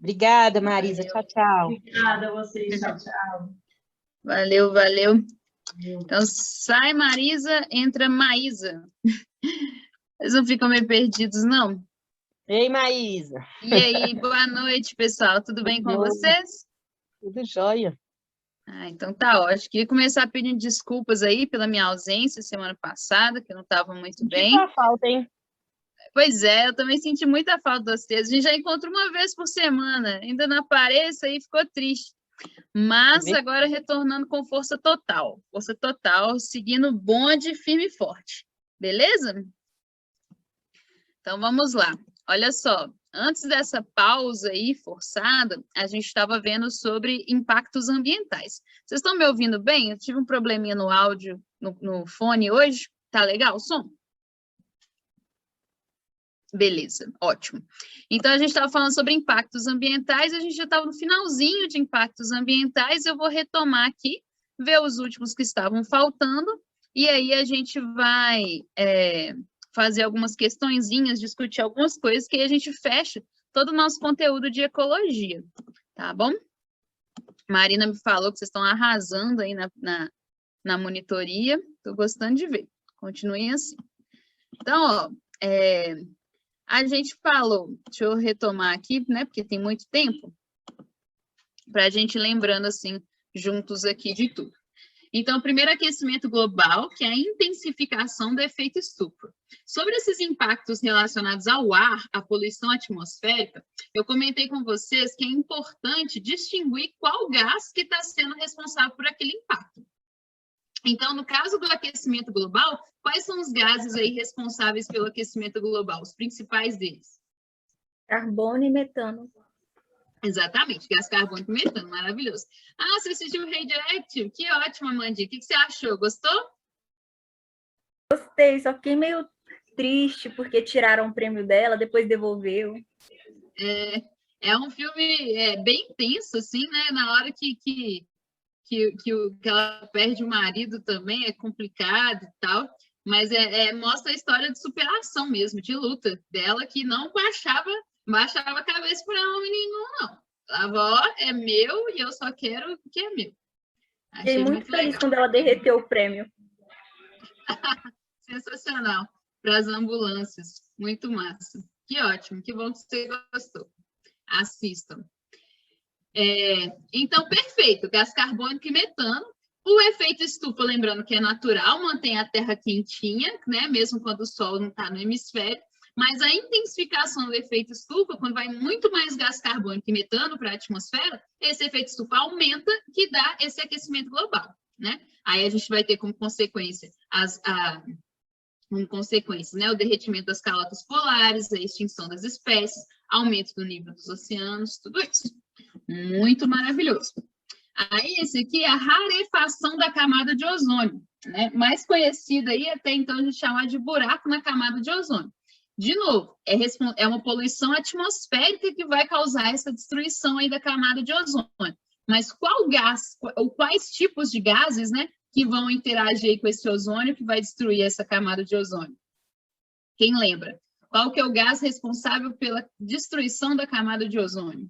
Obrigada, Marisa. Tchau, tchau. Obrigada a vocês. Tchau, tchau. Valeu, valeu. Então, sai Marisa, entra Maísa. Vocês não ficam meio perdidos, não? Ei, Maísa. E aí, boa noite, pessoal. Tudo bem com vocês? Tudo jóia. Então tá ótimo. Queria começar pedindo desculpas aí pela minha ausência semana passada, que eu não estava muito bem. Só falta, hein? Pois é, eu também senti muita falta de vocês. A gente já encontra uma vez por semana. Ainda não apareça aí, ficou triste. Mas agora retornando com força total, seguindo o bonde firme e forte. Beleza? Então vamos lá. Olha só, antes dessa pausa aí forçada, a gente estava vendo sobre impactos ambientais. Vocês estão me ouvindo bem? Eu tive um probleminha no áudio, no fone hoje. Tá legal o som? Beleza, ótimo. Então, a gente estava falando sobre impactos ambientais, a gente já estava no finalzinho de impactos ambientais, eu vou retomar aqui, ver os últimos que estavam faltando, e aí a gente vai fazer algumas questõezinhas, discutir algumas coisas, que aí a gente fecha todo o nosso conteúdo de ecologia, tá bom? Marina me falou que vocês estão arrasando aí na monitoria, estou gostando de ver, continuem assim. Então, ó, a gente falou, deixa eu retomar aqui, né, porque tem muito tempo, para a gente lembrando, assim, juntos aqui de tudo. Então, o primeiro aquecimento global, que é a intensificação do efeito estufa. Sobre esses impactos relacionados ao ar, à poluição atmosférica, eu comentei com vocês que é importante distinguir qual gás que está sendo responsável por aquele impacto. Então, no caso do aquecimento global, quais são os gases aí responsáveis pelo aquecimento global? Os principais deles? Carbono e metano. Exatamente, gás carbônico e metano, maravilhoso. Ah, você assistiu Radioactive? Que ótimo, Amandinha. O que você achou? Gostou? Gostei, só fiquei meio triste porque tiraram o prêmio dela, depois devolveu. É um filme bem tenso, assim, né? Na hora que ela perde o marido também, é complicado e tal, mas mostra a história de superação mesmo, de luta dela, que não baixava a cabeça para um menino, não. A avó é meu e eu só quero o que é meu. Fiquei muito feliz quando ela derreteu o prêmio. Sensacional. Para as ambulâncias. Muito massa. Que ótimo, que bom que você gostou. Assistam. Então, perfeito, gás carbônico e metano. O efeito estufa, lembrando que é natural, mantém a Terra quentinha, né? Mesmo quando o Sol não está no hemisfério, mas a intensificação do efeito estufa, quando vai muito mais gás carbônico e metano para a atmosfera, esse efeito estufa aumenta, que dá esse aquecimento global, né? Aí a gente vai ter como consequência né, o derretimento das calotas polares, a extinção das espécies, aumento do nível dos oceanos, tudo isso. Muito maravilhoso. Aí, esse aqui é a rarefação da camada de ozônio, né? Mais conhecida aí até então a gente chama de buraco na camada de ozônio. De novo, é uma poluição atmosférica que vai causar essa destruição aí da camada de ozônio. Mas qual gás, ou quais tipos de gases, né, que vão interagir aí com esse ozônio que vai destruir essa camada de ozônio? Quem lembra? Qual que é o gás responsável pela destruição da camada de ozônio?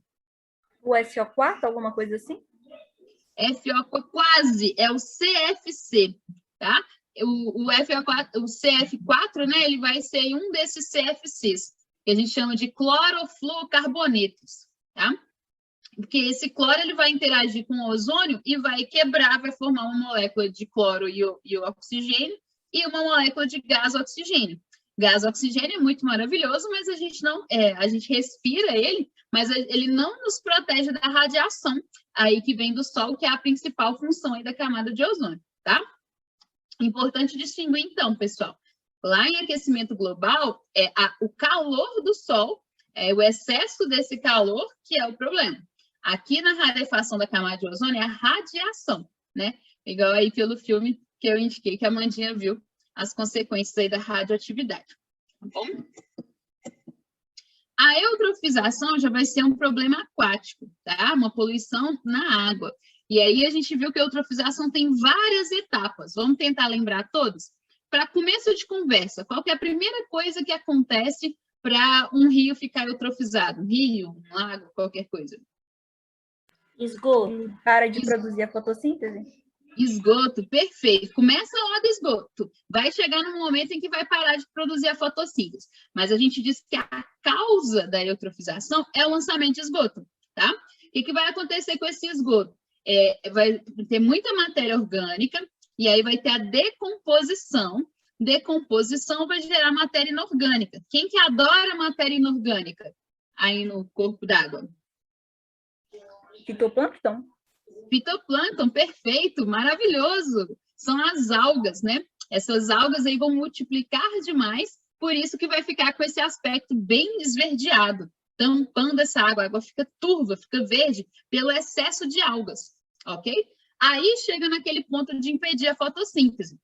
O SO4, alguma coisa assim? FO, quase, é o CFC, tá? O CF4, né, ele vai ser um desses CFCs, que a gente chama de clorofluorcarbonetos, tá? Porque esse cloro, ele vai interagir com o ozônio e vai quebrar, vai formar uma molécula de cloro e o oxigênio e uma molécula de gás oxigênio. Gás oxigênio é muito maravilhoso, mas a gente respira ele, mas ele não nos protege da radiação aí que vem do Sol, que é a principal função aí da camada de ozônio, tá? Importante distinguir, então, pessoal. Lá em aquecimento global, o calor do Sol, o excesso desse calor que é o problema. Aqui na rarefação da camada de ozônio é a radiação, né? Igual aí pelo filme que eu indiquei, que a Amandinha viu, as consequências aí da radioatividade, tá bom? A eutrofização já vai ser um problema aquático, tá? Uma poluição na água. E aí a gente viu que a eutrofização tem várias etapas. Vamos tentar lembrar todas? Para começo de conversa, qual que é a primeira coisa que acontece para um rio ficar eutrofizado? Um rio, um lago, qualquer coisa. Esgoto. Para de produzir a fotossíntese? Esgoto, perfeito. Começa lá do esgoto. Vai chegar no momento em que vai parar de produzir a fotossíntese. Mas a gente diz que a causa da eutrofização é o lançamento de esgoto, tá? O que vai acontecer com esse esgoto? Vai ter muita matéria orgânica e aí vai ter a decomposição. Decomposição vai gerar matéria inorgânica. Quem que adora matéria inorgânica aí no corpo d'água? Fitoplâncton. Fitoplâncton, perfeito, maravilhoso. São as algas, né? Essas algas aí vão multiplicar demais, por isso que vai ficar com esse aspecto bem esverdeado, tampando essa água. A água fica turva, fica verde, pelo excesso de algas, ok? Aí chega naquele ponto de impedir a fotossíntese.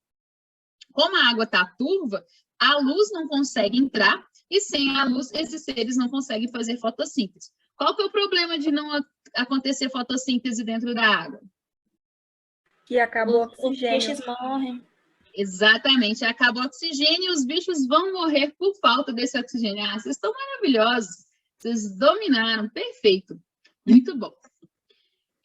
Como a água está turva, a luz não consegue entrar, e sem a luz, esses seres não conseguem fazer fotossíntese. Qual que é o problema de não acontecer fotossíntese dentro da água? Que acabou o Os oxigênio. peixes morrem. Exatamente, acaba o oxigênio e os bichos vão morrer por falta desse oxigênio. Ah, vocês estão maravilhosos, vocês dominaram, perfeito, muito bom.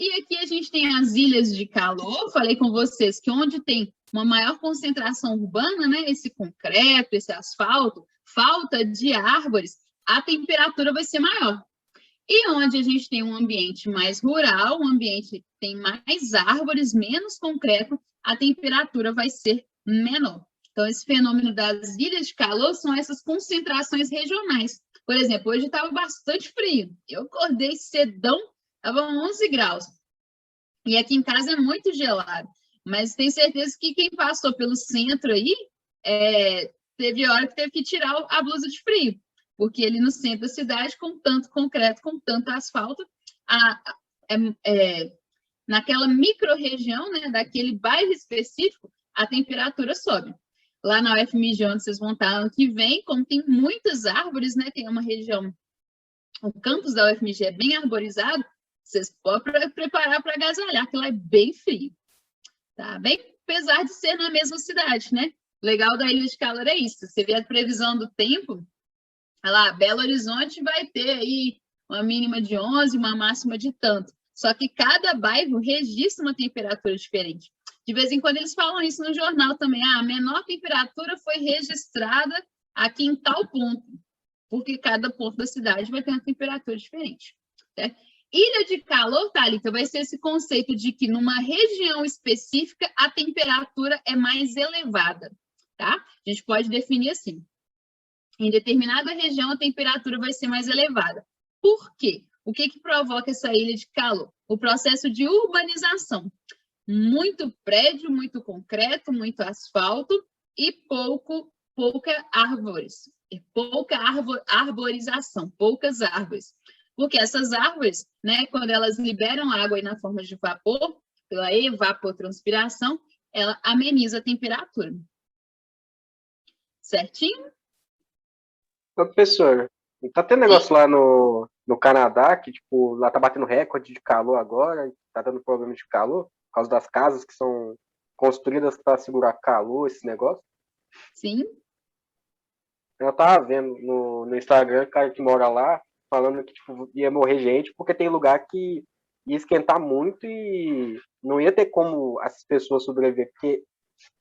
E aqui a gente tem as ilhas de calor, falei com vocês que onde tem uma maior concentração urbana, né, esse concreto, esse asfalto, falta de árvores, a temperatura vai ser maior. E onde a gente tem um ambiente mais rural, um ambiente que tem mais árvores, menos concreto, a temperatura vai ser menor. Então, esse fenômeno das ilhas de calor são essas concentrações regionais. Por exemplo, hoje estava bastante frio. Eu acordei cedão, estava 11 graus. E aqui em casa é muito gelado. Mas tenho certeza que quem passou pelo centro aí, teve hora que teve que tirar a blusa de frio. Porque ali no centro da cidade, com tanto concreto, com tanto asfalto, naquela micro-região, né, daquele bairro específico, a temperatura sobe. Lá na UFMG, onde vocês vão estar ano que vem, como tem muitas árvores, né, tem uma região, o campus da UFMG é bem arborizado, vocês podem preparar para agasalhar, que lá é bem frio. Tá bem? Apesar de ser na mesma cidade, né? O legal da Ilha de Calor é isso. Você vê a previsão do tempo, olha lá, Belo Horizonte vai ter aí uma mínima de 11, uma máxima de tanto. Só que cada bairro registra uma temperatura diferente. De vez em quando eles falam isso no jornal também. A menor temperatura foi registrada aqui em tal ponto. Porque cada ponto da cidade vai ter uma temperatura diferente. Certo? Ilha de calor, Thalita, vai ser esse conceito de que numa região específica a temperatura é mais elevada. Tá? A gente pode definir assim. Em determinada região, a temperatura vai ser mais elevada. Por quê? O que provoca essa ilha de calor? O processo de urbanização. Muito prédio, muito concreto, muito asfalto e pouca árvores. Pouca arborização, poucas árvores. Porque essas árvores, né, quando elas liberam água aí na forma de vapor, pela evapotranspiração, ela ameniza a temperatura. Certinho? Professor, tá tendo negócio lá no Canadá, que tipo, lá tá batendo recorde de calor agora, tá dando problema de calor, por causa das casas que são construídas para segurar calor, esse negócio? Sim. Eu tava vendo no Instagram, o cara que mora lá, falando que tipo, ia morrer gente, porque tem lugar que ia esquentar muito e não ia ter como as pessoas sobreviver, porque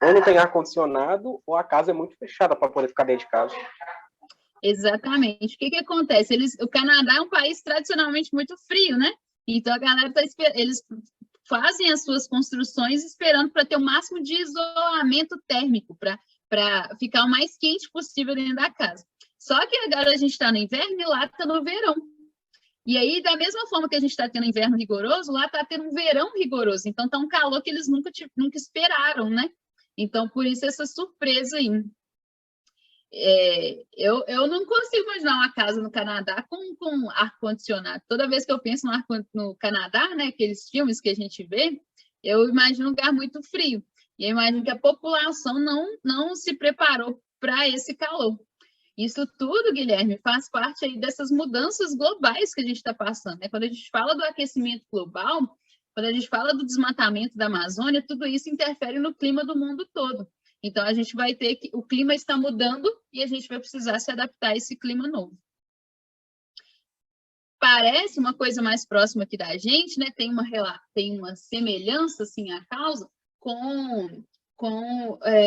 ou não tem ar-condicionado, ou a casa é muito fechada para poder ficar dentro de casa. Exatamente. O que acontece? O Canadá é um país tradicionalmente muito frio, né? Então, a galera eles fazem as suas construções esperando para ter o máximo de isolamento térmico, para ficar o mais quente possível dentro da casa. Só que agora a gente está no inverno e lá está no verão. E aí, da mesma forma que a gente está tendo inverno rigoroso, lá está tendo um verão rigoroso. Então, está um calor que eles nunca esperaram, né? Então, por isso, essa surpresa aí. Eu não consigo imaginar uma casa no Canadá com ar-condicionado. Toda vez que eu penso no Canadá, né, aqueles filmes que a gente vê, eu imagino um lugar muito frio. E eu imagino que a população não se preparou para esse calor. Isso tudo, Guilherme, faz parte aí dessas mudanças globais que a gente está passando, né? Quando a gente fala do aquecimento global, quando a gente fala do desmatamento da Amazônia, tudo isso interfere no clima do mundo todo. Então, a gente vai ter que... O clima está mudando e a gente vai precisar se adaptar a esse clima novo. Parece uma coisa mais próxima aqui da gente, né? Tem uma semelhança, assim, a causa com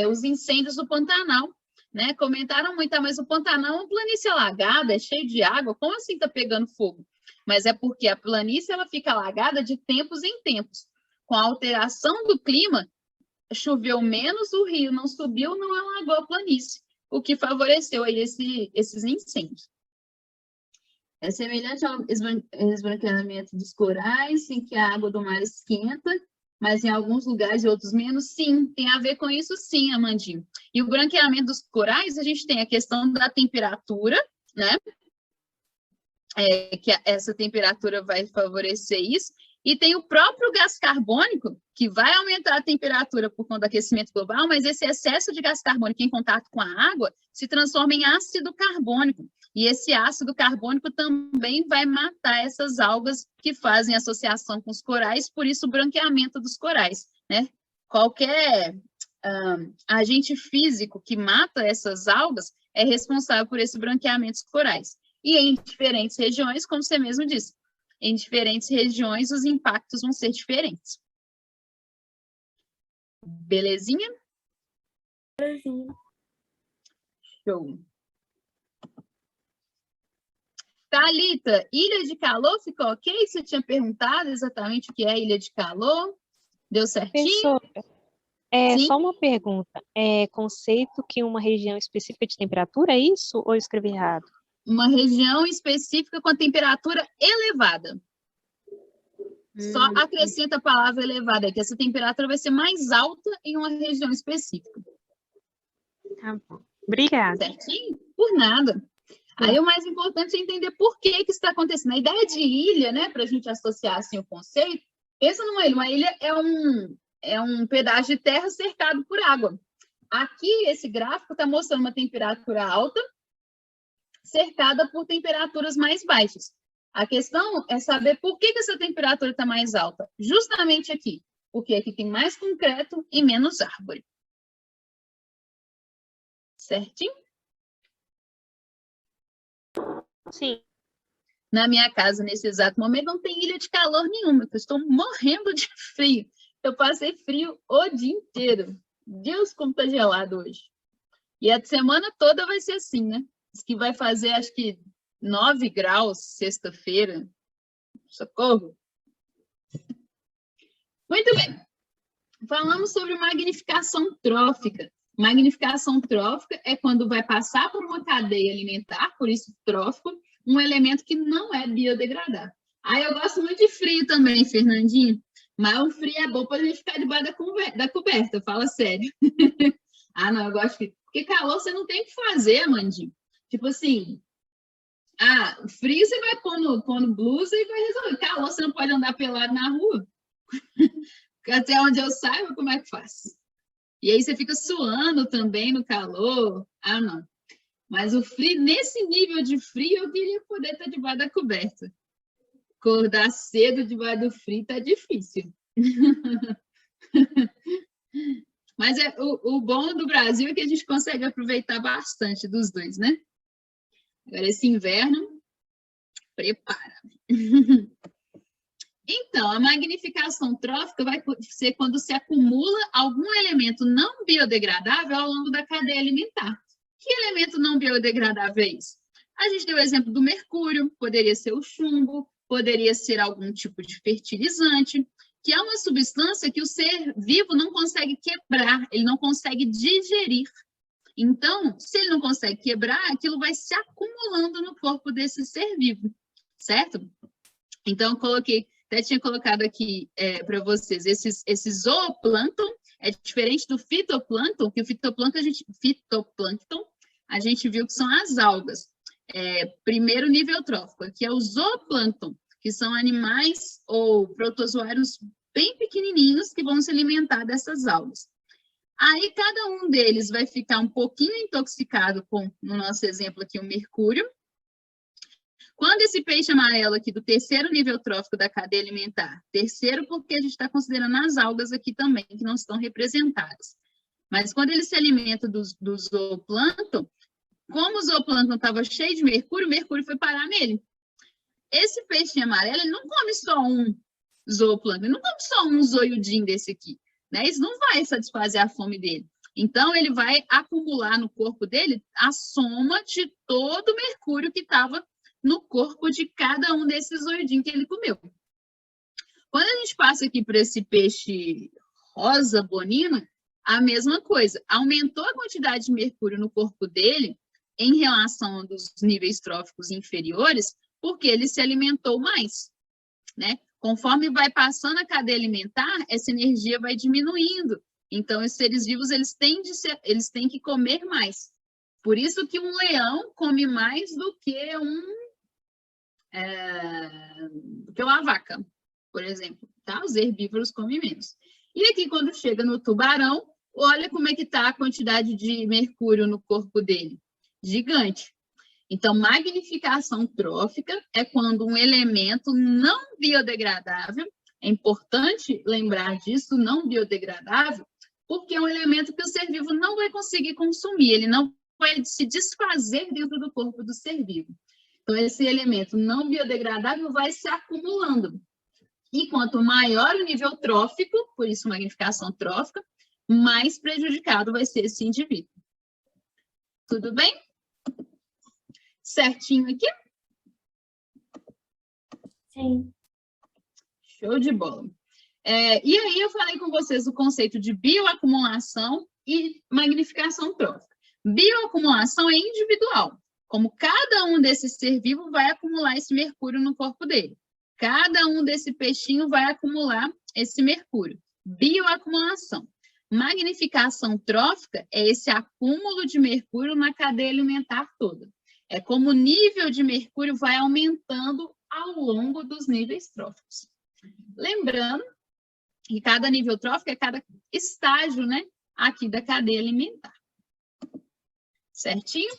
os incêndios do Pantanal, né? Comentaram muito, mas o Pantanal é uma planície alagada, é cheio de água, como assim está pegando fogo? Mas é porque a planície ela fica alagada de tempos em tempos. Com a alteração do clima, choveu menos, o rio não subiu, não alagou a planície, o que favoreceu aí esses incêndios. É semelhante ao esbranqueamento dos corais, em que a água do mar esquenta, mas em alguns lugares e outros menos, sim, tem a ver com isso sim, Amandinho. E o branqueamento dos corais, a gente tem a questão da temperatura, né? Que essa temperatura vai favorecer isso, e tem o próprio gás carbônico, que vai aumentar a temperatura por conta do aquecimento global, mas esse excesso de gás carbônico em contato com a água se transforma em ácido carbônico, e esse ácido carbônico também vai matar essas algas que fazem associação com os corais, por isso o branqueamento dos corais, né? Qualquer agente físico que mata essas algas é responsável por esse branqueamento dos corais. E em diferentes regiões, como você mesmo disse, em diferentes regiões os impactos vão ser diferentes. Belezinha? Belezinha. Show. Thalita, ilha de calor ficou ok? Você tinha perguntado exatamente o que é ilha de calor? Deu certinho? Sim? Só uma pergunta. É conceito que uma região específica de temperatura, é isso? Ou eu escrevi errado? Uma região específica com a temperatura elevada. Só acrescenta a palavra elevada, que essa temperatura vai ser mais alta em uma região específica. Tá bom. Obrigada. Certinho? Por nada. Aí o mais importante é entender por que isso está acontecendo. A ideia de ilha, né, para a gente associar assim, o conceito, pensa numa ilha. Uma ilha é um pedaço de terra cercado por água. Aqui, esse gráfico está mostrando uma temperatura alta, cercada por temperaturas mais baixas. A questão é saber por que essa temperatura está mais alta. Justamente aqui, porque aqui tem mais concreto e menos árvore. Certinho? Sim. Na minha casa, nesse exato momento, não tem ilha de calor nenhuma, eu estou morrendo de frio. Eu passei frio o dia inteiro. Deus, como está gelado hoje. E a semana toda vai ser assim, né? Diz que vai fazer, acho que, 9 graus sexta-feira. Socorro! Muito bem. Falamos sobre magnificação trófica. Magnificação trófica é quando vai passar por uma cadeia alimentar, por isso trófico, um elemento que não é biodegradável. Eu gosto muito de frio também, Fernandinho, mas o frio é bom para a gente ficar debaixo da coberta, fala sério. Não, eu gosto de frio. Porque calor você não tem o que fazer, Amandinho. Tipo assim, frio você vai pondo blusa e vai resolver. Calor você não pode andar pelado na rua. Até onde eu saiba, como é que faz? E aí você fica suando também no calor. Não. Mas o frio, nesse nível de frio, eu queria poder estar debaixo da coberta. Acordar cedo debaixo do frio está difícil. Mas o bom do Brasil é que a gente consegue aproveitar bastante dos dois, né? Agora, esse inverno, prepara. Então, a magnificação trófica vai ser quando se acumula algum elemento não biodegradável ao longo da cadeia alimentar. Que elemento não biodegradável é isso? A gente deu o exemplo do mercúrio, poderia ser o chumbo, poderia ser algum tipo de fertilizante, que é uma substância que o ser vivo não consegue quebrar, ele não consegue digerir. Então, se ele não consegue quebrar, aquilo vai se acumulando no corpo desse ser vivo, certo? Então, eu coloquei, até tinha colocado aqui para vocês, esse zooplâncton é diferente do fitoplâncton, que o fitoplâncton a gente viu que são as algas. Primeiro nível trófico, aqui é o zooplâncton, que são animais ou protozoários bem pequenininhos que vão se alimentar dessas algas. Aí, cada um deles vai ficar um pouquinho intoxicado com, no nosso exemplo aqui, o mercúrio. Quando esse peixe amarelo aqui do terceiro nível trófico da cadeia alimentar, terceiro porque a gente está considerando as algas aqui também, que não estão representadas. Mas quando ele se alimenta do zooplâncton, como o zooplâncton estava cheio de mercúrio, o mercúrio foi parar nele. Esse peixinho amarelo, ele não come só um zooplâncton, ele não come só um zoiudinho desse aqui, né? Isso não vai satisfazer a fome dele. Então, ele vai acumular no corpo dele a soma de todo o mercúrio que estava no corpo de cada um desses zoidinhos que ele comeu. Quando a gente passa aqui para esse peixe rosa bonino, a mesma coisa. Aumentou a quantidade de mercúrio no corpo dele em relação dos níveis tróficos inferiores, porque ele se alimentou mais, né? Conforme vai passando a cadeia alimentar, essa energia vai diminuindo. Então, os seres vivos, eles têm que comer mais. Por isso que um leão come mais do que uma vaca, por exemplo. Tá? Os herbívoros comem menos. E aqui, quando chega no tubarão, olha como é que está a quantidade de mercúrio no corpo dele. Gigante. Então, magnificação trófica é quando um elemento não biodegradável, é importante lembrar disso, não biodegradável, porque é um elemento que o ser vivo não vai conseguir consumir, ele não vai se desfazer dentro do corpo do ser vivo. Então, esse elemento não biodegradável vai se acumulando. E quanto maior o nível trófico, por isso magnificação trófica, mais prejudicado vai ser esse indivíduo. Tudo bem? Certinho aqui? Sim. Show de bola. E aí eu falei com vocês o conceito de bioacumulação e magnificação trófica. Bioacumulação é individual, como cada um desses ser vivo vai acumular esse mercúrio no corpo dele. Cada um desse peixinho vai acumular esse mercúrio. Bioacumulação. Magnificação trófica é esse acúmulo de mercúrio na cadeia alimentar toda. É como o nível de mercúrio vai aumentando ao longo dos níveis tróficos. Lembrando que cada nível trófico é cada estágio, né, aqui da cadeia alimentar. Certinho?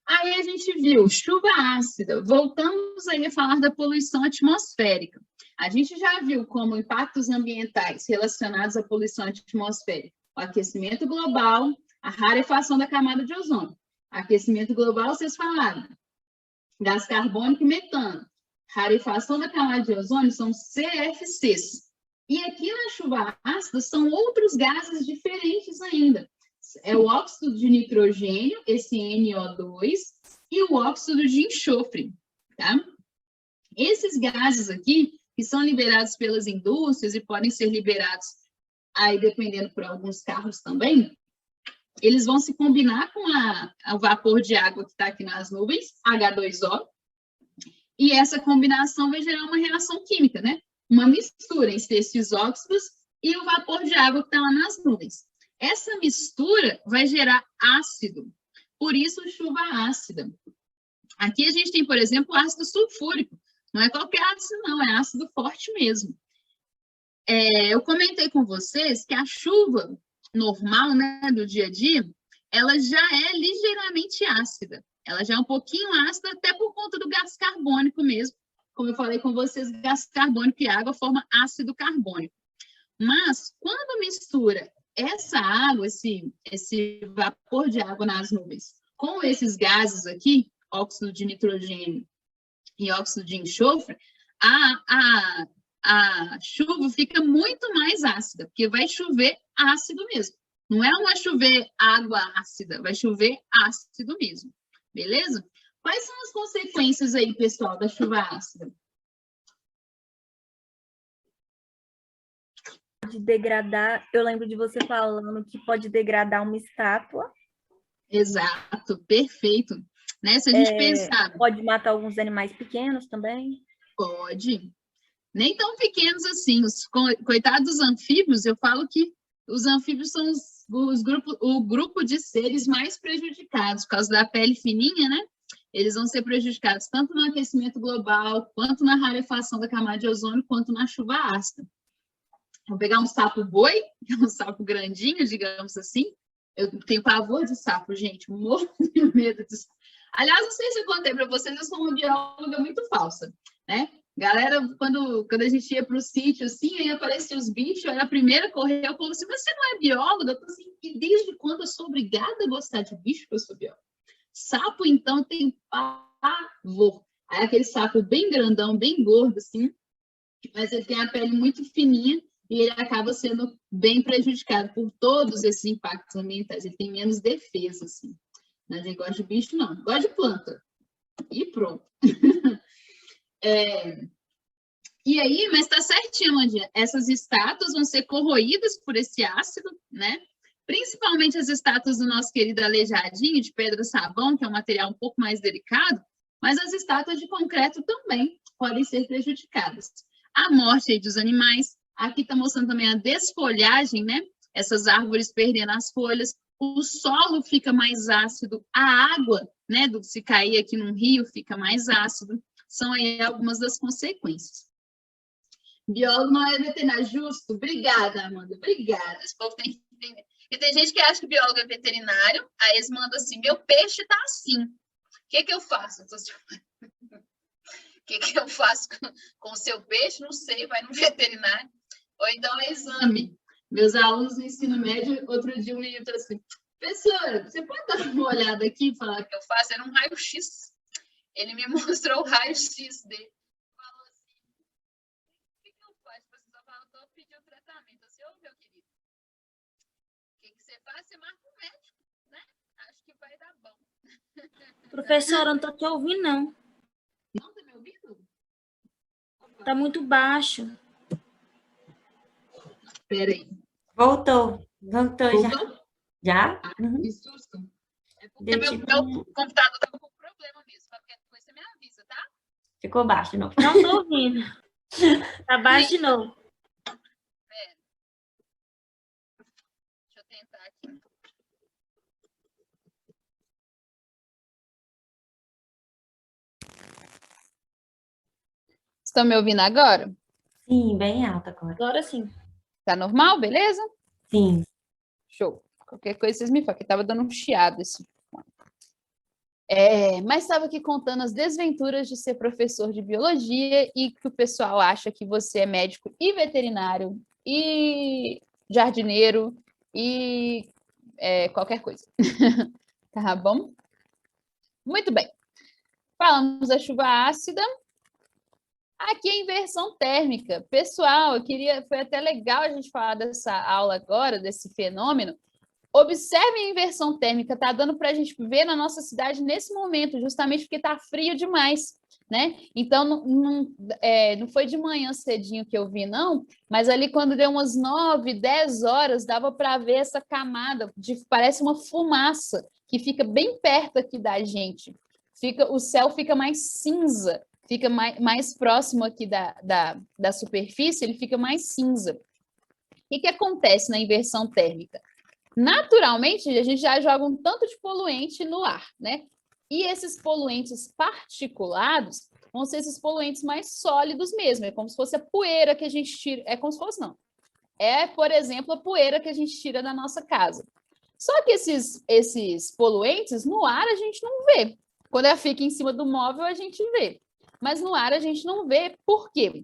Aí a gente viu chuva ácida. Voltamos aí a falar da poluição atmosférica. A gente já viu como impactos ambientais relacionados à poluição atmosférica. O aquecimento global, a rarefação da camada de ozônio. Aquecimento global, vocês falaram. Gás carbônico e metano. Rarefação da camada de ozônio são CFCs. E aqui na chuva ácida são outros gases diferentes ainda. É o óxido de nitrogênio, esse NO2, e o óxido de enxofre, tá? Esses gases aqui, que são liberados pelas indústrias e podem ser liberados aí dependendo por alguns carros também, eles vão se combinar com o vapor de água que está aqui nas nuvens, H2O, e essa combinação vai gerar uma reação química, né? Uma mistura entre esses óxidos e o vapor de água que está lá nas nuvens. Essa mistura vai gerar ácido, por isso chuva ácida. Aqui a gente tem, por exemplo, ácido sulfúrico. Não é qualquer ácido, não, é ácido forte mesmo. Eu comentei com vocês que a chuva normal, né, do dia a dia, ela já é ligeiramente ácida. Ela já é um pouquinho ácida, até por conta do gás carbônico mesmo. Como eu falei com vocês, gás carbônico e água formam ácido carbônico. Mas, quando mistura essa água, esse vapor de água nas nuvens, com esses gases aqui, óxido de nitrogênio e óxido de enxofre, a chuva fica muito mais ácida, porque vai chover ácido mesmo. Não é uma chover água ácida, vai chover ácido mesmo. Beleza? Quais são as consequências aí, pessoal, da chuva ácida? De degradar, eu lembro de você falando que pode degradar uma estátua. Exato, perfeito. Né? Se a gente pensar... Pode matar alguns animais pequenos também? Pode. Nem tão pequenos assim. Os coitados dos anfíbios, eu falo que os anfíbios são o grupo de seres mais prejudicados, por causa da pele fininha, né? Eles vão ser prejudicados tanto no aquecimento global, quanto na rarefação da camada de ozônio, quanto na chuva ácida. Vou pegar um sapo-boi, que é um sapo grandinho, digamos assim. Eu tenho pavor de sapo, gente, morro de medo de sapo. Aliás, não sei se eu contei para vocês, eu sou uma bióloga muito falsa, né? Galera, quando a gente ia para o sítio, assim, aí apareciam os bichos, eu era a primeira a correr, eu falava assim, você não é bióloga? Eu tô assim, e desde quando eu sou obrigada a gostar de bicho que eu sou bióloga? Sapo, então, tem pavor. Aí aquele sapo bem grandão, bem gordo, assim, mas ele tem a pele muito fininha e ele acaba sendo bem prejudicado por todos esses impactos ambientais. Ele tem menos defesa, assim. Mas ele gosta de bicho, não. Gosta de planta. E pronto. E aí, mas tá certinho, Mandinha. Essas estátuas vão ser corroídas por esse ácido, né? Principalmente as estátuas do nosso querido Aleijadinho, de pedra-sabão, que é um material um pouco mais delicado, mas as estátuas de concreto também podem ser prejudicadas. A morte aí dos animais, aqui está mostrando também a desfolhagem, né? Essas árvores perdendo as folhas, o solo fica mais ácido, a água, né, se cair aqui num rio, fica mais ácido. São aí algumas das consequências. Biólogo não é veterinário, justo? Obrigada, Amanda, obrigada. Esse povo tem que entender. E tem gente que acha que biólogo é veterinário, aí eles mandam assim, meu peixe está assim. O que eu faço? O que eu faço com o seu peixe? Não sei, vai no veterinário. Ou então é exame. Meus alunos no ensino médio, outro dia um menino falou assim, professora, você pode dar uma olhada aqui e falar o que eu faço? Era um raio-x. Ele me mostrou o raio-x dele. Falou assim, o que eu faço? Você só faltou pedir o tratamento. Você ouve, meu querido? O que você faz? Você marca um médico, né? Acho que vai dar bom. Professora, eu não estou te ouvindo, não. Não tá me ouvindo? Está muito baixo. Espera aí. Voltou já. Voltou? Já? Que susto. É porque meu computador tá com problema mesmo. Qualquer coisa você me avisa, tá? Ficou baixo, não. Não estou ouvindo. Está baixo de novo. Pera. Deixa eu tentar aqui. Estão me ouvindo agora? Sim, bem alta agora. Agora sim. Tá normal, beleza? Sim. Show. Qualquer coisa vocês me falam, que tava dando um chiado esse. Mas estava aqui contando as desventuras de ser professor de biologia e que o pessoal acha que você é médico e veterinário e jardineiro e qualquer coisa. Tá bom? Muito bem. Falamos da chuva ácida. Aqui é inversão térmica. Pessoal, foi até legal a gente falar dessa aula agora, desse fenômeno. Observem a inversão térmica, está dando para a gente ver na nossa cidade nesse momento, justamente porque está frio demais, né? Então, não foi de manhã cedinho que eu vi, não, mas ali quando deu umas 9, 10 horas, dava para ver essa camada, parece uma fumaça, que fica bem perto aqui da gente. O céu fica mais cinza, fica mais próximo aqui da superfície, ele fica mais cinza. O que acontece na inversão térmica? Naturalmente, a gente já joga um tanto de poluente no ar, né? E esses poluentes particulados vão ser esses poluentes mais sólidos mesmo, é como se fosse a poeira que a gente tira, não. Por exemplo, a poeira que a gente tira da nossa casa. Só que esses poluentes, no ar a gente não vê. Quando ela fica em cima do móvel, a gente vê. Mas no ar a gente não vê. Por quê?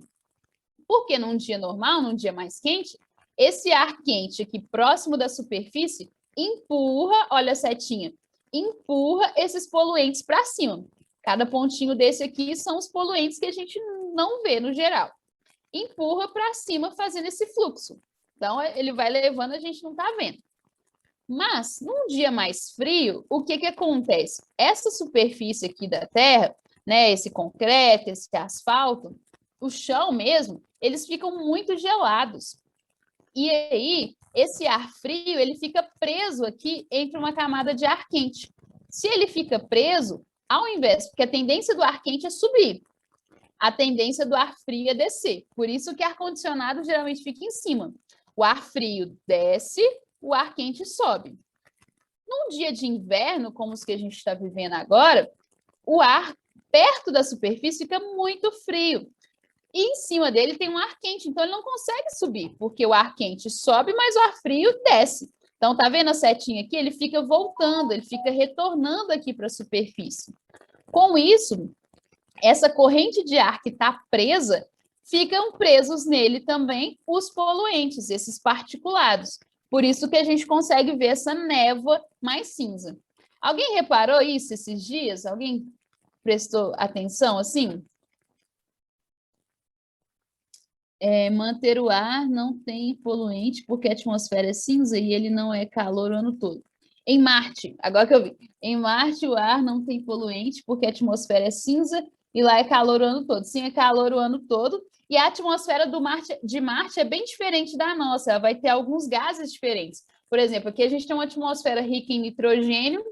Porque num dia normal, num dia mais quente, esse ar quente aqui próximo da superfície empurra, olha a setinha, empurra esses poluentes para cima. Cada pontinho desse aqui são os poluentes que a gente não vê no geral. Empurra para cima fazendo esse fluxo. Então, ele vai levando, a gente não está vendo. Mas, num dia mais frio, o que acontece? Essa superfície aqui da Terra, né, esse concreto, esse asfalto, o chão mesmo, eles ficam muito gelados. E aí, esse ar frio, ele fica preso aqui entre uma camada de ar quente. Se ele fica preso, ao invés, porque a tendência do ar quente é subir, a tendência do ar frio é descer. Por isso que ar-condicionado geralmente fica em cima. O ar frio desce, o ar quente sobe. Num dia de inverno, como os que a gente está vivendo agora, o ar perto da superfície fica muito frio. E em cima dele tem um ar quente, então ele não consegue subir, porque o ar quente sobe, mas o ar frio desce. Então, tá vendo a setinha aqui? Ele fica voltando, ele fica retornando aqui para a superfície. Com isso, essa corrente de ar que está presa, ficam presos nele também os poluentes, esses particulados. Por isso que a gente consegue ver essa névoa mais cinza. Alguém reparou isso esses dias? Alguém prestou atenção assim? Manter o ar não tem poluente porque a atmosfera é cinza e ele não é calor o ano todo. Em Marte, agora que eu vi, em Marte o ar não tem poluente porque a atmosfera é cinza e lá é calor o ano todo. Sim, é calor o ano todo. E a atmosfera de Marte é bem diferente da nossa, ela vai ter alguns gases diferentes. Por exemplo, aqui a gente tem uma atmosfera rica em nitrogênio,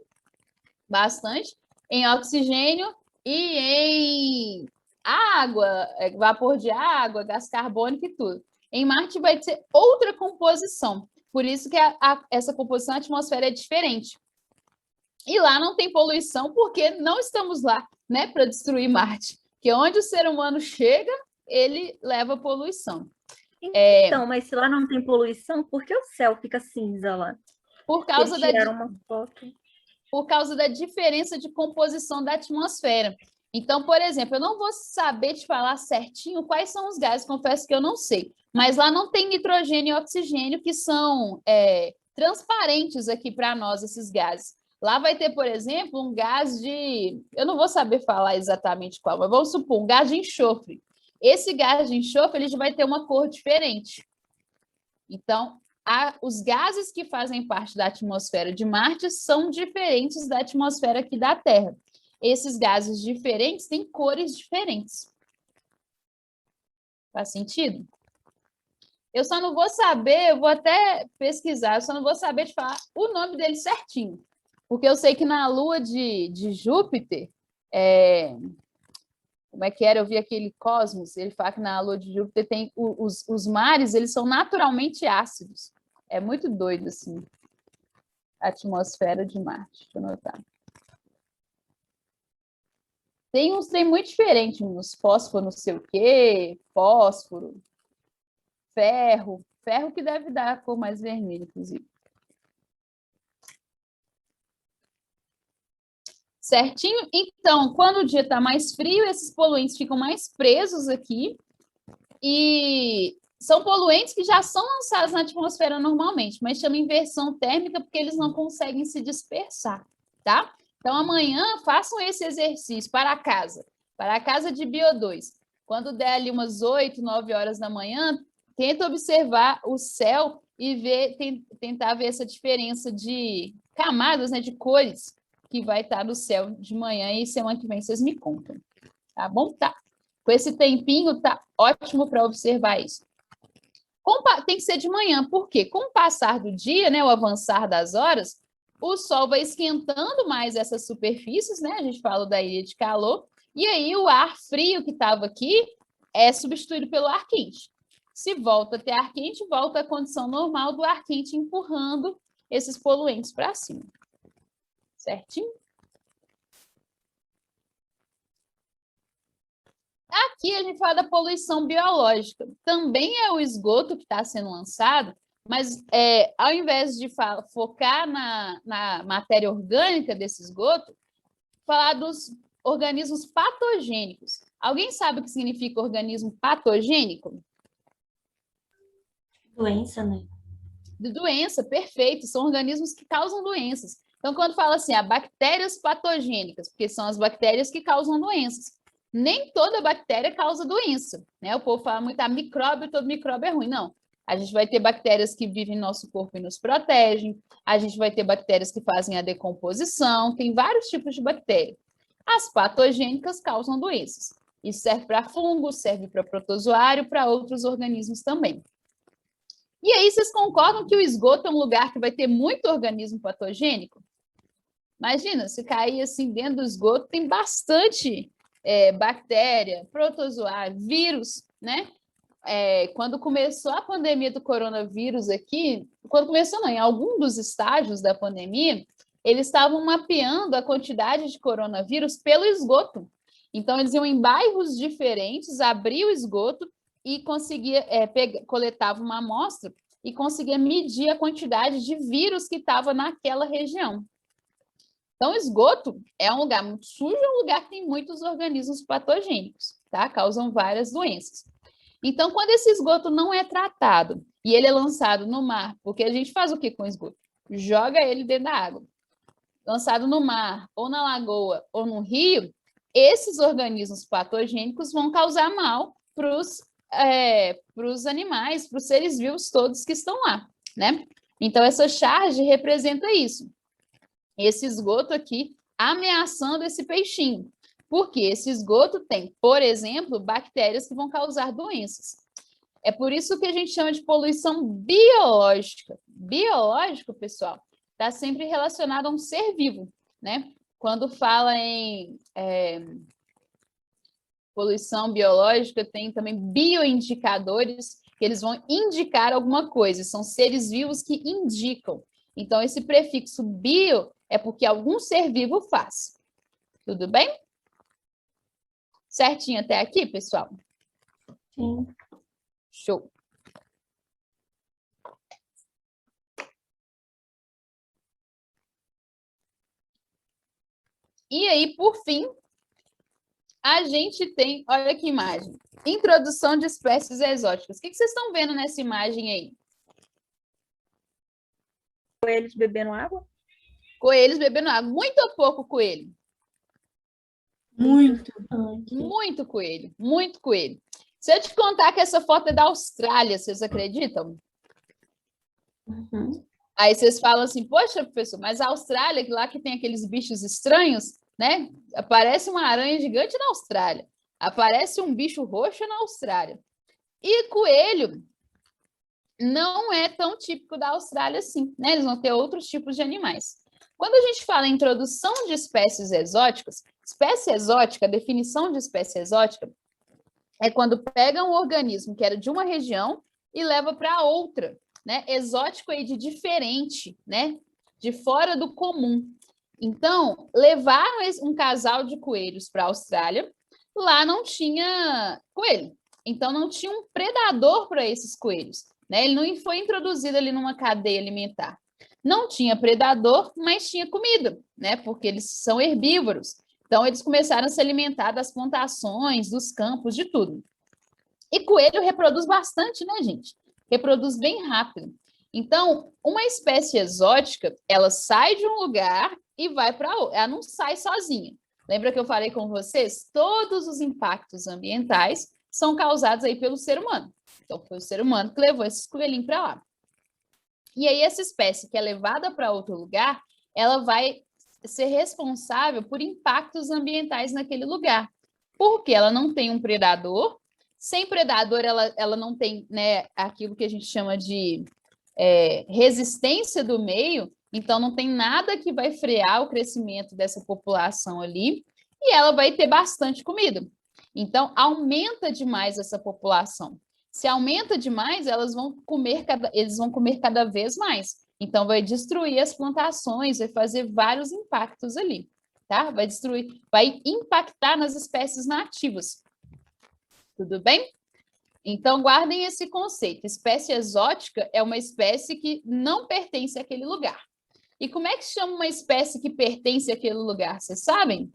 bastante, em oxigênio e em água, vapor de água, gás carbônico e tudo. Em Marte vai ter outra composição, por isso que essa composição da atmosfera é diferente. E lá não tem poluição, porque não estamos lá, né, para destruir Marte. Que onde o ser humano chega, ele leva poluição. Então, mas se lá não tem poluição, por que o céu fica cinza lá? Por causa uma foto. Por causa da diferença de composição da atmosfera. Então, por exemplo, eu não vou saber te falar certinho quais são os gases, confesso que eu não sei. Mas lá não tem nitrogênio e oxigênio, que são transparentes aqui para nós, esses gases. Lá vai ter, por exemplo, um gás de... Eu não vou saber falar exatamente qual, mas vamos supor, um gás de enxofre. Esse gás de enxofre ele já vai ter uma cor diferente. Então, os gases que fazem parte da atmosfera de Marte são diferentes da atmosfera aqui da Terra. Esses gases diferentes têm cores diferentes. Faz sentido? Eu só não vou saber, eu vou até pesquisar, eu só não vou saber te falar o nome dele certinho. Porque eu sei que na Lua de Júpiter, como é que era? Eu vi aquele Cosmos, ele fala que na Lua de Júpiter tem os mares, eles são naturalmente ácidos. É muito doido, assim, a atmosfera de Marte. Deixa eu anotar. Tem uns trem muito diferentes, uns fósforo não sei o quê, fósforo, ferro que deve dar a cor mais vermelha, inclusive. Certinho? Então, quando o dia está mais frio, esses poluentes ficam mais presos aqui e são poluentes que já são lançados na atmosfera normalmente, mas chama inversão térmica porque eles não conseguem se dispersar, tá? Então, amanhã, façam esse exercício para a casa de Bio2. Quando der ali umas 8, 9 horas da manhã, tenta observar o céu e tentar ver essa diferença de camadas, né, de cores, que vai estar no céu de manhã e semana que vem vocês me contam. Tá bom? Tá. Com esse tempinho, tá ótimo para observar isso. Tem que ser de manhã, por quê? Com o passar do dia, né, o avançar das horas, o sol vai esquentando mais essas superfícies, né? A gente fala da ilha de calor, e aí o ar frio que estava aqui é substituído pelo ar quente. Se volta a ter ar quente, volta à condição normal do ar quente empurrando esses poluentes para cima. Certinho? Aqui a gente fala da poluição biológica. Também é o esgoto que está sendo lançado, mas ao invés de focar na matéria orgânica desse esgoto, falar dos organismos patogênicos. Alguém sabe o que significa organismo patogênico? Doença, né? De doença, perfeito. São organismos que causam doenças. Então, quando fala assim, bactérias patogênicas, porque são as bactérias que causam doenças. Nem toda bactéria causa doença, né? O povo fala muito, micróbio, todo micróbio é ruim. Não. A gente vai ter bactérias que vivem no nosso corpo e nos protegem. A gente vai ter bactérias que fazem a decomposição. Tem vários tipos de bactérias. As patogênicas causam doenças. Isso serve para fungos, serve para protozoário, para outros organismos também. E aí, vocês concordam que o esgoto é um lugar que vai ter muito organismo patogênico? Imagina, se cair assim dentro do esgoto, tem bastante bactéria, protozoário, vírus, né? Quando começou a pandemia do coronavírus aqui, em algum dos estágios da pandemia, eles estavam mapeando a quantidade de coronavírus pelo esgoto. Então, eles iam em bairros diferentes, abriam o esgoto e conseguia coletava uma amostra e conseguia medir a quantidade de vírus que estava naquela região. Então, esgoto é um lugar muito sujo, é um lugar que tem muitos organismos patogênicos, tá? Causam várias doenças. Então, quando esse esgoto não é tratado e ele é lançado no mar, porque a gente faz o que com o esgoto? Joga ele dentro da água. Lançado no mar, ou na lagoa, ou no rio, esses organismos patogênicos vão causar mal para os animais, para os seres vivos todos que estão lá, né? Então, essa charge representa isso. Esse esgoto aqui ameaçando esse peixinho. Porque esse esgoto tem, por exemplo, bactérias que vão causar doenças. É por isso que a gente chama de poluição biológica. Biológico, pessoal, está sempre relacionado a um ser vivo, né? Quando fala em poluição biológica, tem também bioindicadores, que eles vão indicar alguma coisa, são seres vivos que indicam. Então, esse prefixo bio é porque algum ser vivo faz. Tudo bem? Certinho até aqui, pessoal? Sim. Show. E aí, por fim, a gente tem, olha que imagem, introdução de espécies exóticas. O que vocês estão vendo nessa imagem aí? Coelhos bebendo água? Coelhos bebendo água. Muito ou pouco coelho? Muito. Muito coelho, muito coelho. Se eu te contar que essa foto é da Austrália, vocês acreditam? Uhum. Aí vocês falam assim, poxa, professor, mas a Austrália, lá que tem aqueles bichos estranhos, né? Aparece uma aranha gigante na Austrália. Aparece um bicho roxo na Austrália. E coelho não é tão típico da Austrália assim, né? Eles vão ter outros tipos de animais. Quando a gente fala em introdução de espécies exóticas, espécie exótica, a definição de espécie exótica, é quando pega um organismo que era de uma região e leva para outra, né? Exótico aí de diferente, né? De fora do comum. Então, levaram um casal de coelhos para a Austrália, lá não tinha coelho, então não tinha um predador para esses coelhos, né? Ele não foi introduzido ali numa cadeia alimentar. Não tinha predador, mas tinha comida, né? Porque eles são herbívoros. Então, eles começaram a se alimentar das plantações, dos campos, de tudo. E coelho reproduz bastante, né, gente? Reproduz bem rápido. Então, uma espécie exótica, ela sai de um lugar e vai para outro. Ela não sai sozinha. Lembra que eu falei com vocês? Todos os impactos ambientais são causados aí pelo ser humano. Então, foi o ser humano que levou esses coelhinhos para lá. E aí, essa espécie que é levada para outro lugar, ela vai ser responsável por impactos ambientais naquele lugar. Porque ela não tem um predador. Sem predador, ela não tem, né, aquilo que a gente chama de resistência do meio. Então, não tem nada que vai frear o crescimento dessa população ali. E ela vai ter bastante comida. Então, aumenta demais essa população. Se aumenta demais, eles vão comer cada vez mais. Então, vai destruir as plantações, vai fazer vários impactos ali, tá? Vai impactar nas espécies nativas. Tudo bem? Então, guardem esse conceito. Espécie exótica é uma espécie que não pertence àquele lugar. E como é que chama uma espécie que pertence àquele lugar? Vocês sabem?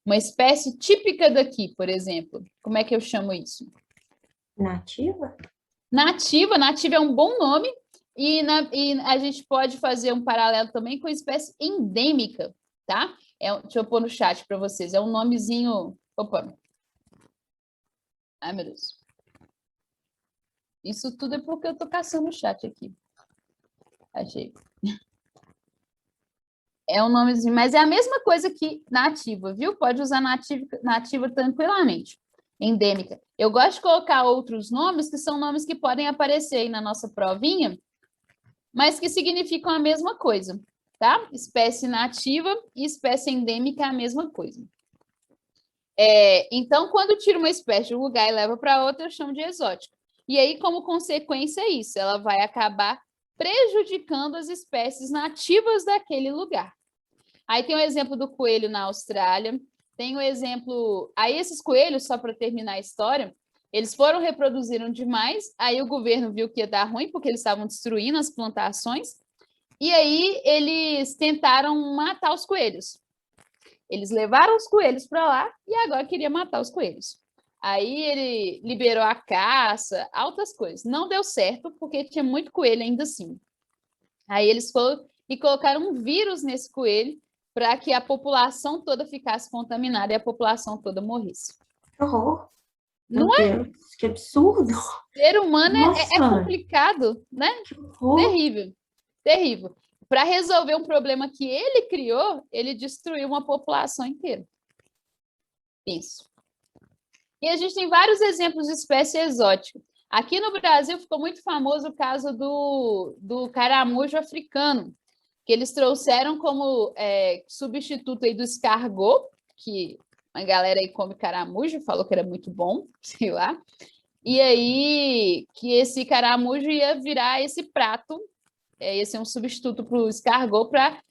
Uma espécie típica daqui, por exemplo. Como é que eu chamo isso? Nativa? Nativa é um bom nome. E a gente pode fazer um paralelo também com a espécie endêmica, tá? Deixa eu pôr no chat para vocês. É um nomezinho... Opa! Ai, meu Deus. Isso tudo é porque eu estou caçando o chat aqui. Achei. É um nomezinho, mas é a mesma coisa que nativa, viu? Pode usar nativa tranquilamente. Endêmica. Eu gosto de colocar outros nomes, que são nomes que podem aparecer aí na nossa provinha, mas que significam a mesma coisa, tá? Espécie nativa e espécie endêmica é a mesma coisa. Então, quando tira uma espécie de um lugar e leva para outra, eu chamo de exótica. E aí, como consequência é isso, ela vai acabar prejudicando as espécies nativas daquele lugar. Aí tem o exemplo do coelho na Austrália, tem o exemplo... Aí esses coelhos, só para terminar a história, eles reproduziram demais, aí o governo viu que ia dar ruim, porque eles estavam destruindo as plantações, E aí eles tentaram matar os coelhos. Eles levaram os coelhos para lá e agora queria matar os coelhos. Aí ele liberou a caça, altas coisas. Não deu certo porque tinha muito coelho ainda assim. Aí eles foram e colocaram um vírus nesse coelho para que a população toda ficasse contaminada e a população toda morresse. Que horror. Não Meu Deus, que absurdo. O ser humano é Nossa. complicado, né? Que horror. Terrível, terrível. Para resolver um problema que ele criou, ele destruiu uma população inteira. Isso. E a gente tem vários exemplos de espécie exótica. Aqui no Brasil ficou muito famoso o caso do caramujo africano, que eles trouxeram como substituto aí do escargot, que a galera aí come caramujo, falou que era muito bom, sei lá. E aí que esse caramujo ia virar esse prato, ia ser um substituto para o escargot para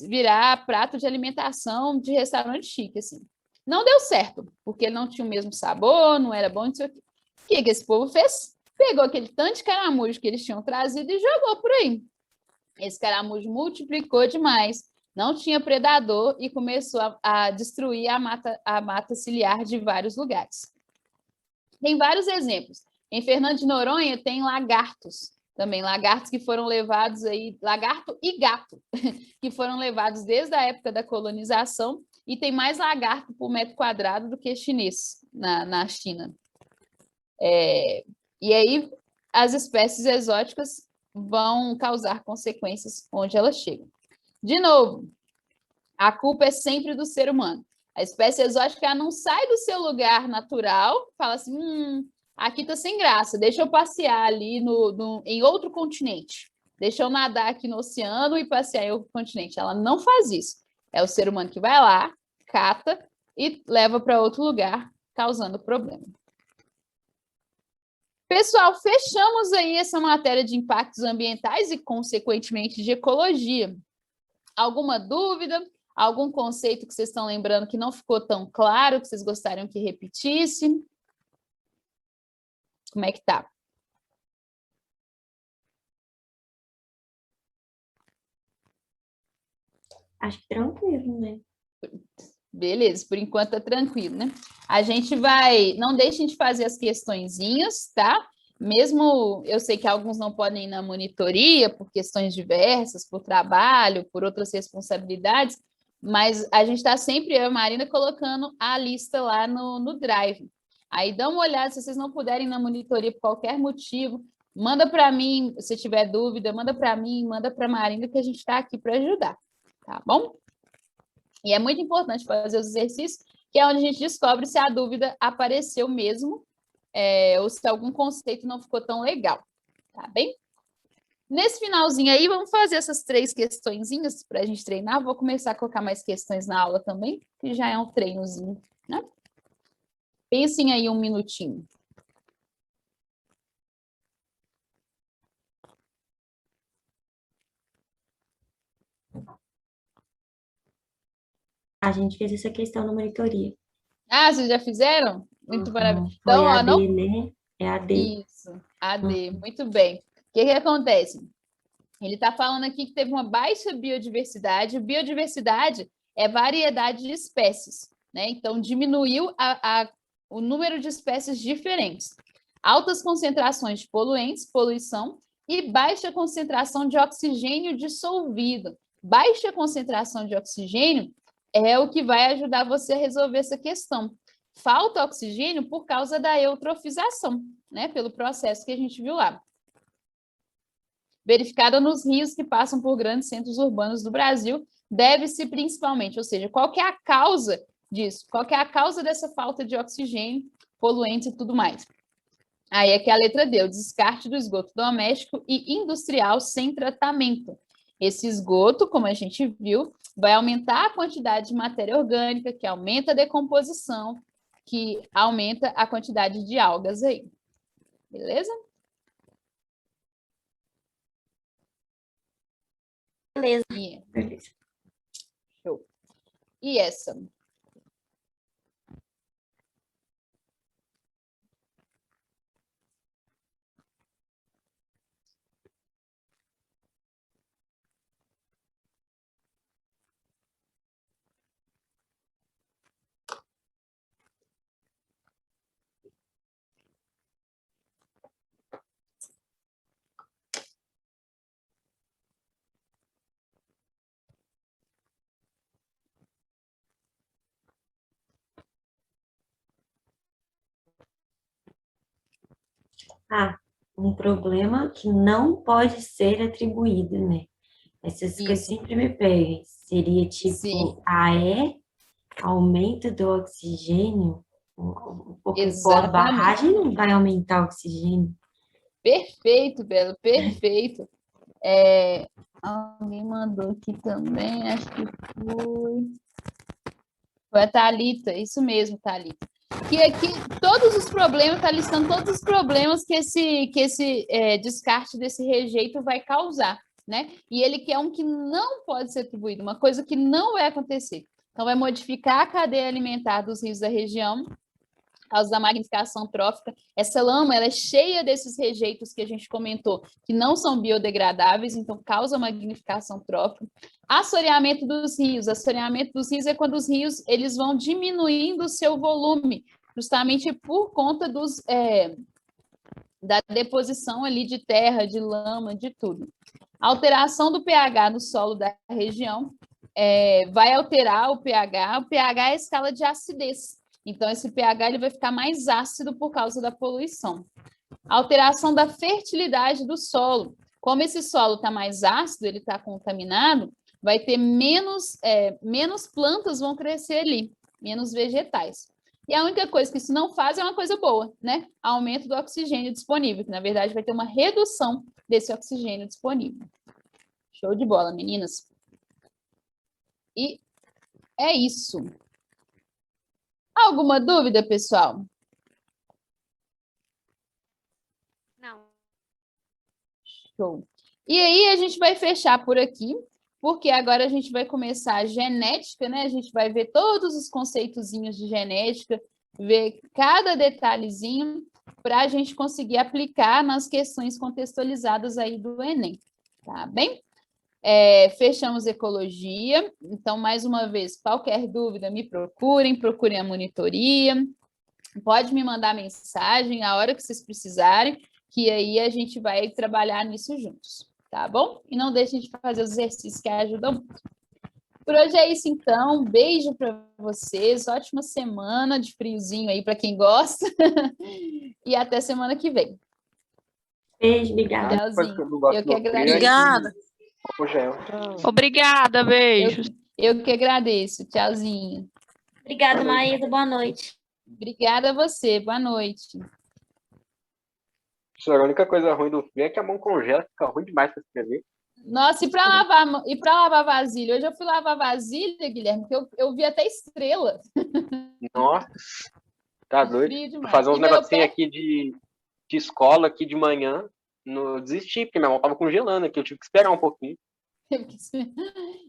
virar prato de alimentação de restaurante chique, assim. Não deu certo, porque ele não tinha o mesmo sabor, não era bom, não sei o quê. O que esse povo fez? Pegou aquele tanto de caramujo que eles tinham trazido e jogou por aí. Esse caramujo multiplicou demais, não tinha predador e começou a destruir a mata ciliar de vários lugares. Tem vários exemplos. Em Fernando de Noronha tem lagartos, também lagartos que foram levados aí, lagarto e gato, que foram levados desde a época da colonização, e tem mais lagarto por metro quadrado do que chinês na China. E aí as espécies exóticas vão causar consequências onde elas chegam. De novo, a culpa é sempre do ser humano. A espécie exótica não sai do seu lugar natural, fala assim, aqui está sem graça, deixa eu passear ali em outro continente. Deixa eu nadar aqui no oceano e passear em outro continente. Ela não faz isso. É o ser humano que vai lá, cata e leva para outro lugar, causando problema. Pessoal, fechamos aí essa matéria de impactos ambientais e, consequentemente, de ecologia. Alguma dúvida? Algum conceito que vocês estão lembrando que não ficou tão claro, que vocês gostariam que repetisse? Como é que tá? Acho que tranquilo, né? Beleza, por enquanto tá tranquilo, né? A gente vai... Não deixem de fazer as questõezinhas, tá? Mesmo eu sei que alguns não podem ir na monitoria por questões diversas, por trabalho, por outras responsabilidades, mas a gente está sempre, eu e a Marina, colocando a lista lá no Drive. Aí dá uma olhada, se vocês não puderem ir na monitoria por qualquer motivo, manda para mim, se tiver dúvida, manda para mim, manda para a Marina, que a gente está aqui para ajudar, tá bom? E é muito importante fazer os exercícios, que é onde a gente descobre se a dúvida apareceu mesmo, ou se algum conceito não ficou tão legal, tá bem? Nesse finalzinho aí, vamos fazer essas 3 questõezinhas para a gente treinar. Vou começar a colocar mais questões na aula também, que já é um treinozinho, né? Pensem aí um minutinho. A gente fez essa questão na monitoria. Ah, vocês já fizeram? Muito maravilhoso. Foi Então, ó, AD, não... né? É AD. Isso, AD, muito bem. O que acontece? Ele está falando aqui que teve uma baixa biodiversidade. Biodiversidade é variedade de espécies, né? Então, diminuiu o número de espécies diferentes. Altas concentrações de poluentes, poluição, e baixa concentração de oxigênio dissolvido. Baixa concentração de oxigênio é o que vai ajudar você a resolver essa questão. Falta oxigênio por causa da eutrofização, né? Pelo processo que a gente viu lá. Verificada nos rios que passam por grandes centros urbanos do Brasil, deve-se principalmente, ou seja, qual que é a causa disso? Qual que é a causa dessa falta de oxigênio, poluentes e tudo mais? Aí é que a letra D, o descarte do esgoto doméstico e industrial sem tratamento. Esse esgoto, como a gente viu, vai aumentar a quantidade de matéria orgânica, que aumenta a decomposição, que aumenta a quantidade de algas aí. Beleza? Beleza. Beleza. Show. E essa? Um problema que não pode ser atribuído, né? Essas que eu Isso. sempre me pego. Seria tipo, Sim. aumento do oxigênio? Porque a Exatamente. barragem não vai aumentar o oxigênio. Perfeito, Bela, perfeito. Alguém mandou aqui também, acho que foi a Thalita, isso mesmo, Thalita. Que aqui todos os problemas, está listando todos os problemas que esse descarte desse rejeito vai causar, né? E ele quer um que não pode ser atribuído, uma coisa que não vai acontecer. Então, vai modificar a cadeia alimentar dos rios da região, causa da magnificação trófica. Essa lama ela é cheia desses rejeitos que a gente comentou, que não são biodegradáveis, então causa magnificação trófica. Assoreamento dos rios. Assoreamento dos rios é quando os rios eles vão diminuindo o seu volume, justamente por conta da deposição ali de terra, de lama, de tudo. Alteração do pH no solo da região vai alterar o pH. O pH é a escala de acidez. Então, esse pH ele vai ficar mais ácido por causa da poluição. Alteração da fertilidade do solo. Como esse solo está mais ácido, ele está contaminado, vai ter menos plantas vão crescer ali, menos vegetais. E a única coisa que isso não faz é uma coisa boa, né? Aumento do oxigênio disponível, que na verdade vai ter uma redução desse oxigênio disponível. Show de bola, meninas. E é isso. Alguma dúvida, pessoal? Não. Show. E aí a gente vai fechar por aqui, porque agora a gente vai começar a genética, né? A gente vai ver todos os conceitozinhos de genética, ver cada detalhezinho para a gente conseguir aplicar nas questões contextualizadas aí do Enem, tá bem? Fechamos ecologia, então, mais uma vez, qualquer dúvida, me procurem a monitoria, pode me mandar mensagem a hora que vocês precisarem, que aí a gente vai trabalhar nisso juntos, tá bom? E não deixem de fazer os exercícios que ajudam muito. Por hoje é isso, então, um beijo para vocês, ótima semana de friozinho aí para quem gosta, e até semana que vem. Beijo, obrigada. Tchauzinho. Eu que agradeço. Obrigada. Obrigada, beijos. Eu que agradeço. Tchauzinho. Obrigada, Maísa. Boa noite. Obrigada a você. Boa noite. A única coisa ruim do frio é que a mão congela, fica ruim demais para escrever. Nossa, e para lavar vasilha? Hoje eu fui lavar vasilha, Guilherme, que eu vi até estrela. Nossa, tá doido. Frio demais. Fazer uns E meu negocinhos pé- aqui de escola aqui de manhã, eu desisti, porque minha mão tava congelando aqui, eu tive que esperar um pouquinho.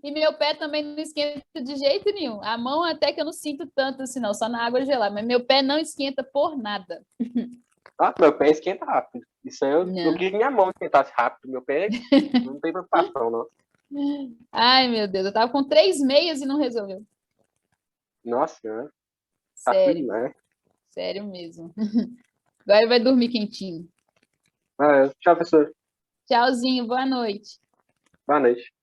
E meu pé também não esquenta de jeito nenhum. A mão até que eu não sinto tanto assim, não, só na água gelada. Mas meu pé não esquenta por nada. Ah, meu pé esquenta rápido. Isso aí eu Não. queria que minha mão esquentasse rápido. Meu pé não tem preocupação, não. Ai, meu Deus, eu tava com 3 meias e não resolveu. Nossa, né? Tá tudo Sério, demais. sério mesmo. Agora ele vai dormir quentinho. Tchau, professor. Tchauzinho, boa noite. Boa noite.